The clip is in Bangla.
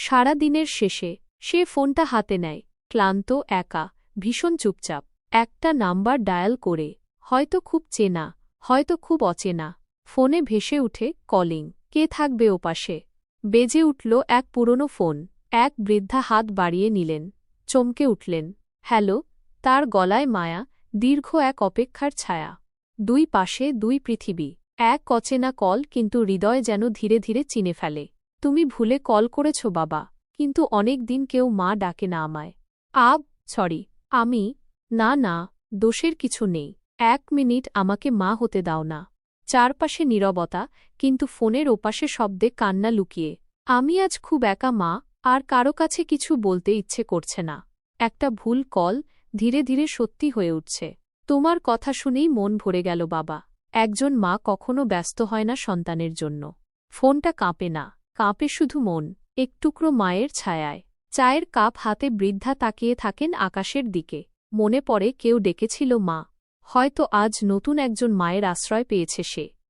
সারা দিনের শেষে সে ফোনটা হাতে নেয়, ক্লান্ত, একা, ভীষণ চুপচাপ। একটা নাম্বার ডায়াল করে, হয়তো খুব চেনা, হয়তো খুব অচেনা। ফোনে ভেসে উঠে কলিং। কে থাকবে ওপাশে? বেজে উঠল এক পুরনো ফোন। এক বৃদ্ধা হাত বাড়িয়ে নিলেন, চমকে উঠলেন। হ্যালো। তার গলায় মায়া, দীর্ঘ এক অপেক্ষার ছায়া। দুই পাশে দুই পৃথিবী। এক অচেনা কল, কিন্তু হৃদয় যেন ধীরে ধীরে চিনে ফেলে। তুমি ভুলে কল করেছ বাবা, কিন্তু অনেক দিন কেউ মা ডাকে না আমায়। সরি। আমি। না না, দোষের কিছু নেই। 1 মিনিট আমাকে মা হতে দাও না। চারপাশে নীরবতা, কিন্তু ফোনের ওপাশে শব্দে কান্না লুকিয়ে। আমি আজ খুব একা মা, আর কারো কাছে কিছু বলতে ইচ্ছে করছে না। একটা ভুল কল, ধীরে ধীরে সত্যি হয়ে উঠছে। তোমার কথা শুনেই মন ভরে গেল বাবা। একজন মা কখনো ব্যস্ত হয় না সন্তানের জন্য। ফোনটা কাঁপে না, কাঁপে শুধু মন, এক টুকরো মায়ের ছায়ায়। চায়ের কাপ হাতে বৃদ্ধা তাকিয়ে থাকেন আকাশের দিকে। মনে পড়ে কেউ ডেকেছিল মা। হয়তো আজ নতুন একজন মায়ের আশ্রয় পেয়েছে সে।